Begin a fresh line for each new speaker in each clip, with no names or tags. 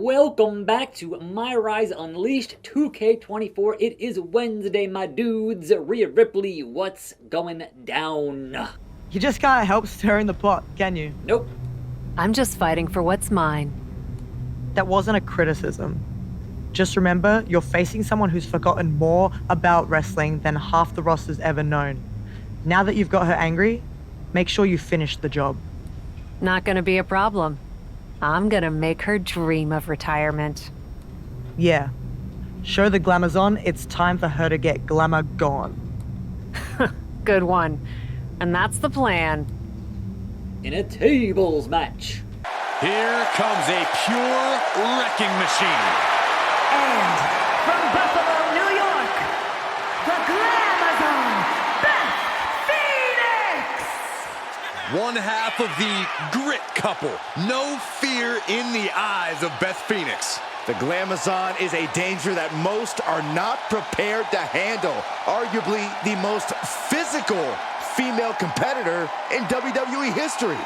Welcome back to MyRise Unleashed 2K24. It is Wednesday, my dudes. Rhea Ripley, what's going down?
You just can't help stirring the pot, can you?
Nope.
I'm just fighting for what's mine.
That wasn't a criticism. Just remember, you're facing someone who's forgotten more about wrestling than half the roster's ever known. Now that you've got her angry, make sure you finish the job.
Not gonna be a problem. I'm gonna make her dream of retirement.
Yeah. Show the glamour's on, it's time for her to get glamour gone.
Good one. And that's the plan.
In a tables match.
Here comes a pure wrecking machine.
And from Buffalo, New York, the Glamazon, Beth Phoenix!
One half of the grit couple. No fear in the eyes of Beth Phoenix.
The Glamazon is a danger that most are not prepared to handle. Arguably the most physical female competitor in WWE history.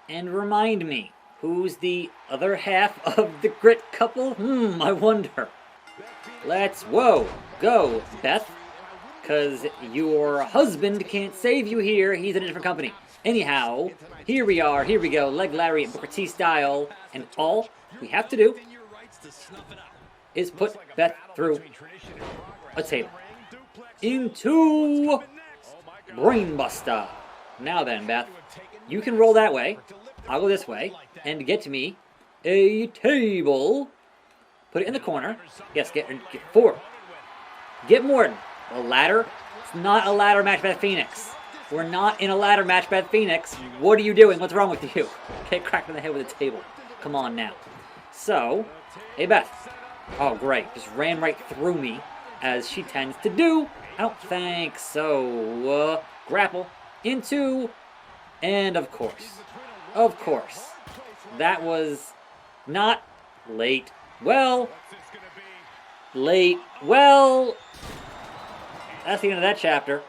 And remind me, who's the other half of the grit couple? I wonder. Let's, go, Beth. Because your husband can't save you here. He's in a different company. Anyhow, here we are. Here we go. Leg Larry and Booker T style. And all we have to do is put Beth through a table. Into Brainbuster. Now then, Beth, you can roll that way. I'll go this way. And get me a table. Put it in the corner. Yes, get forward. Get Morton. A ladder? It's not a ladder match, Beth Phoenix. We're not in a ladder match, Beth Phoenix. What are you doing? What's wrong with you? Get cracked in the head with a table. Come on now. So, hey Beth. Oh great, just ran right through me, as she tends to do. I don't think so. Grapple into, and of course, that was not late. Well, that's the end of that chapter.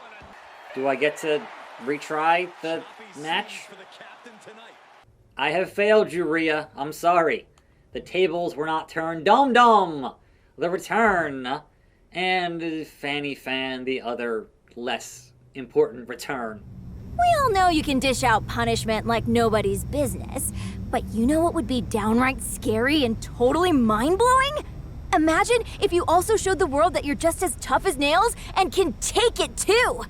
Do I get to retry the match? I have failed you, Rhea. I'm sorry. The tables were not turned. Dum-dum! The return. And Fanny Fan, the other less important return.
We all know you can dish out punishment like nobody's business, but you know what would be downright scary and totally mind-blowing? Imagine if you also showed the world that you're just as tough as nails and can take it too!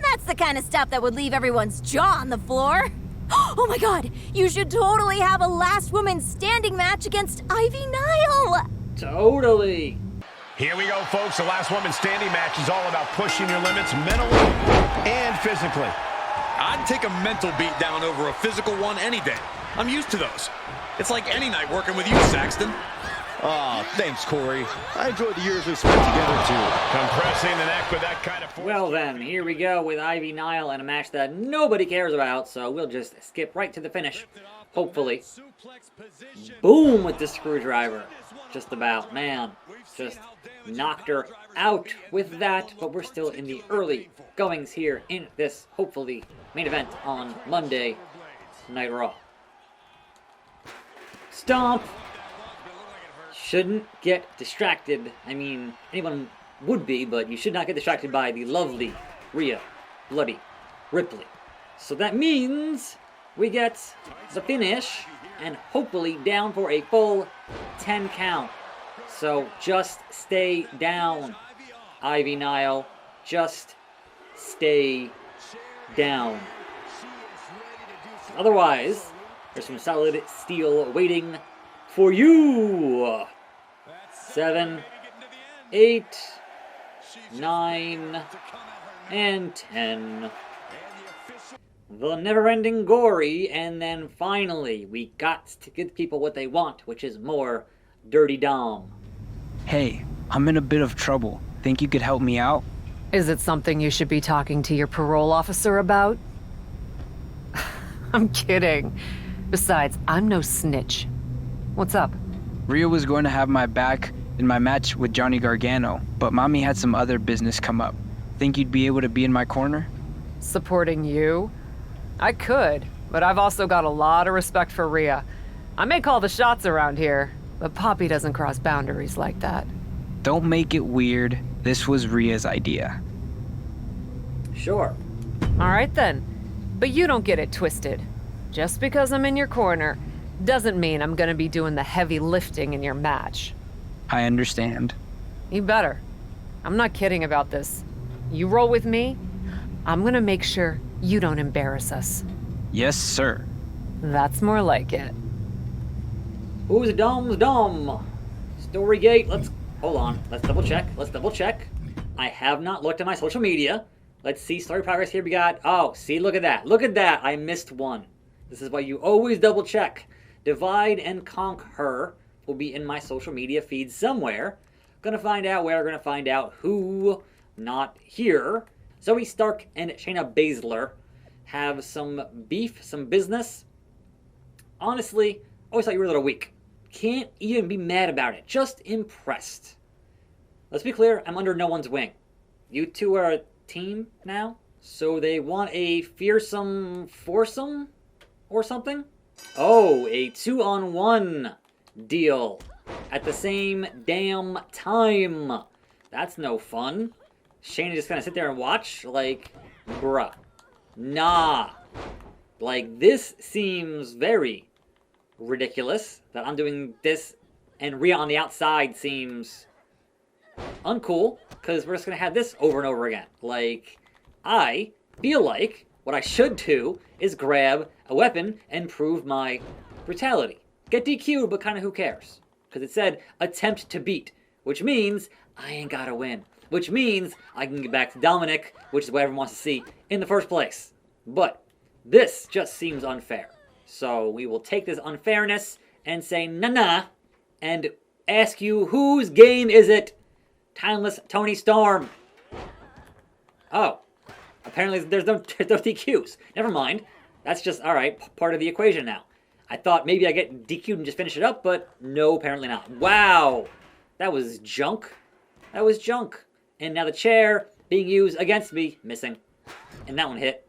That's the kind of stuff that would leave everyone's jaw on the floor. Oh my god, you should totally have a last woman standing match against Ivy Nile!
Totally!
Here we go, folks. The last woman standing match is all about pushing your limits mentally and physically. I'd take a mental beat down over a physical one any day. I'm used to those. It's like any night working with you, Saxton.
Aw, thanks, Corey. I enjoyed the years we spent together, too.
Compressing the neck with that kind of force.
Well then, here we go with Ivy Nile and a match that nobody cares about, so we'll just skip right to the finish. Hopefully. Boom with the screwdriver. Just about, man. Just knocked her out with that, but we're still in the early goings here in this, hopefully, main event on Monday Night Raw. Stomp! Shouldn't get distracted. I mean, anyone would be, but you should not get distracted by the lovely Rhea Bloody Ripley. So that means we get the finish and hopefully down for a full 10 count. So just stay down, Ivy Nile. Just stay down. Otherwise, there's some solid steel waiting for you. 7, 8, 9, and 10. The never-ending gory, and then finally, we got to give people what they want, which is more Dirty Dom.
Hey, I'm in a bit of trouble. Think you could help me out?
Is it something you should be talking to your parole officer about? I'm kidding. Besides, I'm no snitch. What's up?
Rhea was going to have my back in my match with Johnny Gargano, but Mommy had some other business come up. Think you'd be able to be in my corner?
Supporting you? I could, but I've also got a lot of respect for Rhea. I may call the shots around here, but Poppy doesn't cross boundaries like that.
Don't make it weird. This was Rhea's idea.
Sure.
All right then. But you don't get it twisted. Just because I'm in your corner doesn't mean I'm gonna be doing the heavy lifting in your match.
I understand.
You better. I'm not kidding about this. You roll with me, I'm gonna make sure you don't embarrass us.
Yes, sir.
That's more like it.
Who's Dom's Dom? Storygate, hold on. Let's double check. I have not looked at my social media. Let's see story progress here. We got, oh, see, look at that. I missed one. This is why you always double check. Divide and Conquer will be in my social media feed somewhere. Gonna find out where, gonna find out who, not here. Zoe Stark and Shayna Baszler have some beef, some business. Honestly, always thought you were a little weak. Can't even be mad about it. Just impressed. Let's be clear, I'm under no one's wing. You two are a team now, so they want a fearsome foursome or something? Oh, a 2-on-1 deal at the same damn time. That's no fun. Shayna just gonna sit there and watch? Like, bruh. Nah. Like, this seems very ridiculous that I'm doing this, and Rhea on the outside seems uncool, because we're just gonna have this over and over again. Like, I feel like what I should do is grab a weapon and prove my brutality. Get DQ'd, but kind of who cares? Because it said attempt to beat, which means I ain't gotta win. Which means I can get back to Dominic, which is what everyone wants to see in the first place. But this just seems unfair. So we will take this unfairness and say nah, and ask you, whose game is it? Timeless Toni Storm. Oh, apparently there's no DQs. Never mind. That's just, alright, part of the equation now. I thought maybe I get DQ'd and just finish it up, but no, apparently not. Wow, that was junk. That was junk. And now the chair being used against me, missing. And that one hit.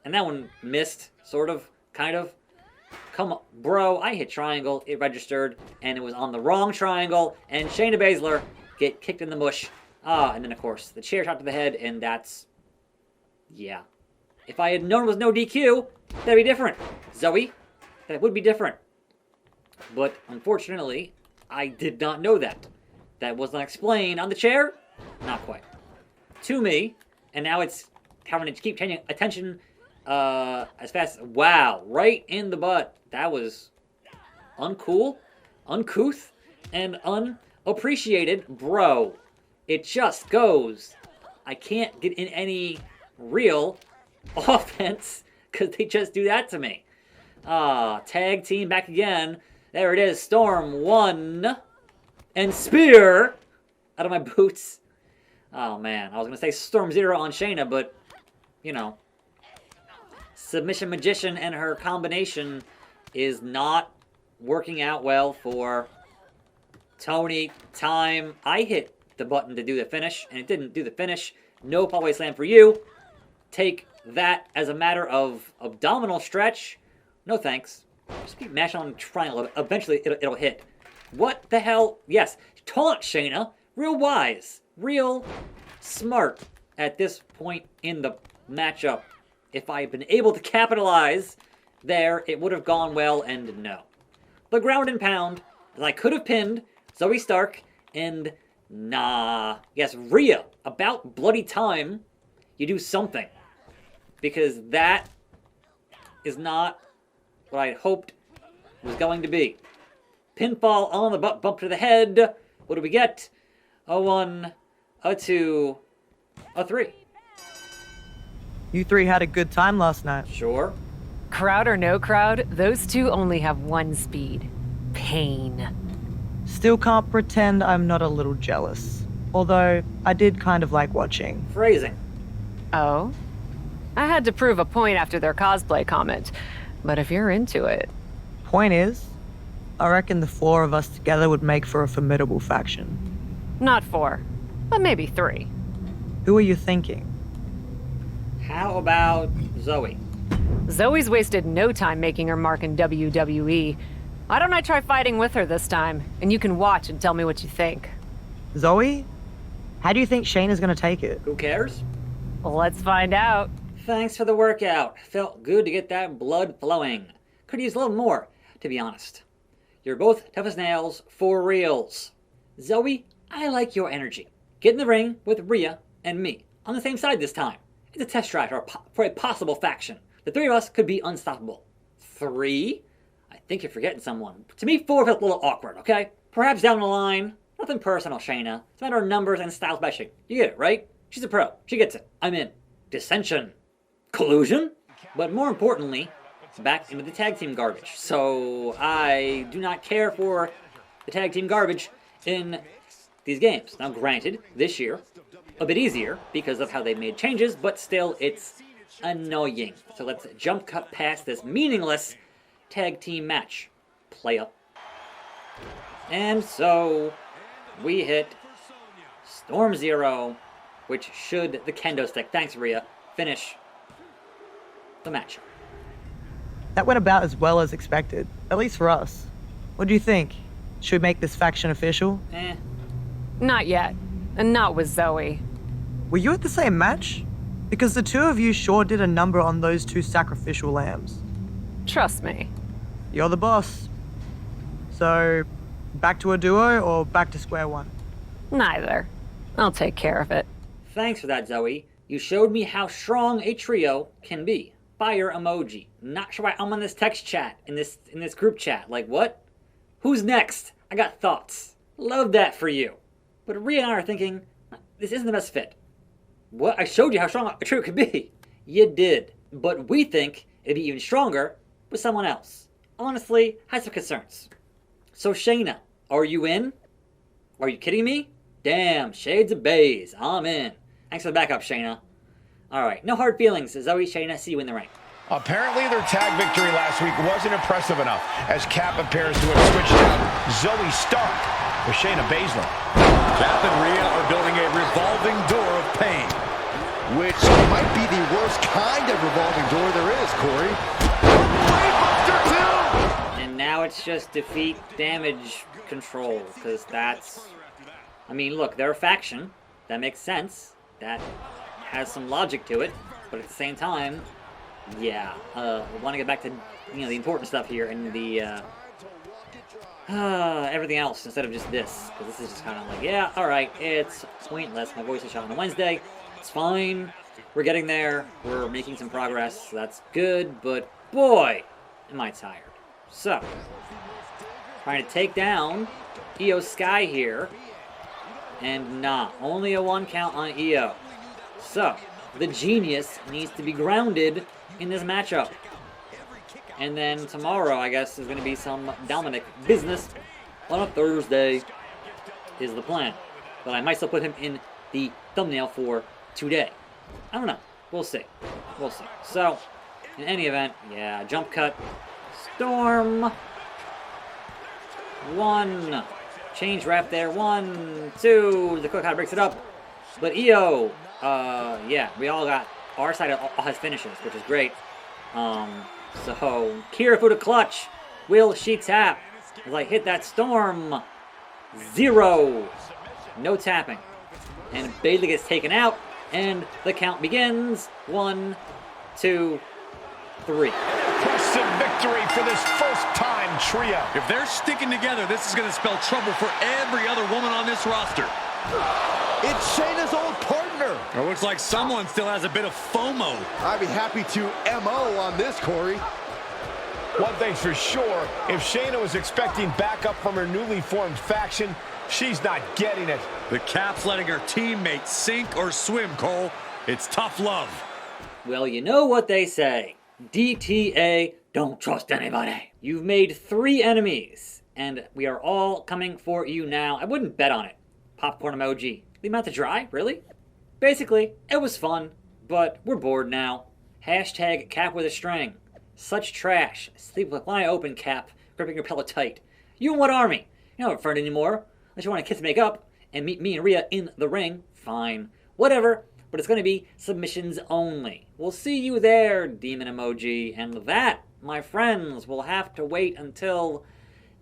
And that one missed, sort of, kind of. Come on, bro, I hit triangle, it registered, and it was on the wrong triangle, and Shayna Baszler get kicked in the mush. And then, of course, the chair shot to the head, and that's... yeah. If I had known it was no DQ, that'd be different. Zoe, that would be different. But, unfortunately, I did not know that. That was not explained on the chair? Not quite. To me, and now it's having to keep changing attention as fast as... wow, right in the butt. That was uncool, uncouth, and unappreciated. Bro, it just goes. I can't get in any real offense because they just do that to me. Tag team back again. There it is. Storm 1 and Spear out of my boots. Oh, man. I was going to say Storm 0 on Shayna, but, you know. Submission Magician and her combination is not working out well for Toni. Time. I hit the button to do the finish, and it didn't do the finish. No Paulway Slam for you. Take that as a matter of abdominal stretch. No thanks. Just keep mashing on triangle. Eventually, it'll hit. What the hell? Yes. Taunt Shayna. Real wise. Real smart at this point in the matchup. If I had been able to capitalize there, it would have gone well, and no. The ground and pound, as I could have pinned Zoe Stark, and nah. Yes, Rhea, about bloody time you do something. Because that is not what I hoped was going to be. Pinfall on the butt, bump to the head. What do we get? A 1, a 2, a 3.
You three had a good time last night.
Sure.
Crowd or no crowd, those two only have one speed. Pain.
Still can't pretend I'm not a little jealous. Although, I did kind of like watching.
Phrasing.
Oh? I had to prove a point after their cosplay comment. But if you're into it...
Point is, I reckon the 4 of us together would make for a formidable faction.
Not 4, but maybe 3.
Who are you thinking?
How about Zoe?
Zoe's wasted no time making her mark in WWE. Why don't I try fighting with her this time, and you can watch and tell me what you think.
Zoe, how do you think Shayna's gonna take it?
Who cares?
Well, let's find out.
Thanks for the workout. Felt good to get that blood flowing. Could use a little more, to be honest. You're both tough as nails for reals. Zoe, I like your energy. Get in the ring with Rhea and me on the same side this time. It's a test drive for a possible faction. The three of us could be unstoppable. 3? I think you're forgetting someone. To me, 4 feels a little awkward, okay? Perhaps down the line. Nothing personal, Shayna. It's a matter of numbers and style bashing. You get it, right? She's a pro. She gets it. I'm in. Dissension. Collusion? But more importantly, back into the tag team garbage. So I do not care for the tag team garbage in these games. Now granted, this year, a bit easier because of how they made changes, but still it's annoying. So let's jump cut past this meaningless tag team match. Play up. And so we hit Storm Zero, which should, the kendo stick, thanks Rhea, finish the match.
That went about as well as expected, at least for us. What do you think? Should we make this faction official?
Not yet. And not with Zoe.
Were you at the same match? Because the two of you sure did a number on those 2 sacrificial lambs.
Trust me.
You're the boss. So, back to a duo or back to square one?
Neither. I'll take care of it.
Thanks for that, Zoe. You showed me how strong a trio can be. Fire emoji. Not sure why I'm on this text chat, in this group chat. Like, what? Who's next? I got thoughts. Love that for you. But Rhea and I are thinking, this isn't the best fit. What? I showed you how strong a trio could be. You did. But we think it'd be even stronger with someone else. Honestly, I have some concerns. So Shayna, are you in? Are you kidding me? Damn, shades of bays. I'm in. Thanks for the backup, Shayna. Alright, no hard feelings. Zoe, Shayna, see you in the ring.
Apparently their tag victory last week wasn't impressive enough, as Cap appears to have switched out Zoe Stark with Shayna Baszler. Beth and Rhea are building a revolving door of pain.
Which might be the worst kind of revolving door there is, Corey.
And now it's just defeat damage control, because that's... I mean, look, they're a faction. That makes sense. That has some logic to it. But at the same time, yeah. We want to get back to, the important stuff here and the, everything else instead of just this. Because this is just kind of like, yeah, alright, it's pointless. My voice is shot on a Wednesday. It's fine. We're getting there. We're making some progress. So that's good. But boy, am I tired. So, trying to take down Io Sky here. And nah, only a 1 count on Io. So, the genius needs to be grounded in this matchup. And then tomorrow, I guess, is going to be some Dominic business on a Thursday, is the plan. But I might still put him in the thumbnail for today. I don't know. We'll see. We'll see. So, in any event, yeah, jump cut. Storm. 1. Change ref there. 1, 2. The quick hot breaks it up. But Io, yeah, we all got our side of all his finishes, which is great. So, Kira for the clutch. Will she tap? As I hit that Storm. 0. No tapping. And Bailey gets taken out. And the count begins. 1, 2, 3.
Impressive victory for this first-time trio.
If they're sticking together, this is going to spell trouble for every other woman on this roster.
It's Shayna's old partner.
It looks like someone still has a bit of FOMO.
I'd be happy to MO on this, Corey.
One thing's for sure, if Shayna was expecting backup from her newly formed faction, she's not getting it.
The Cap's letting her teammates sink or swim, Cole. It's tough love.
Well, you know what they say. DTA, don't trust anybody. You've made 3 enemies, and we are all coming for you now. I wouldn't bet on it. Popcorn emoji. Leave them out to dry? Really? Basically, it was fun, but we're bored now. Hashtag Cap with a string. Such trash. Sleep with one eye open, Cap, gripping your pillow tight. You and what army? You're not a friend anymore. Unless you want to kiss and make up and meet me and Rhea in the ring. Fine. Whatever. But it's going to be submissions only. We'll see you there, demon emoji. And that, my friends, will have to wait until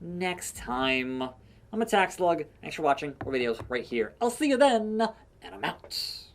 next time. I'm attackslug. Thanks for watching. More videos right here. I'll see you then, and I'm out.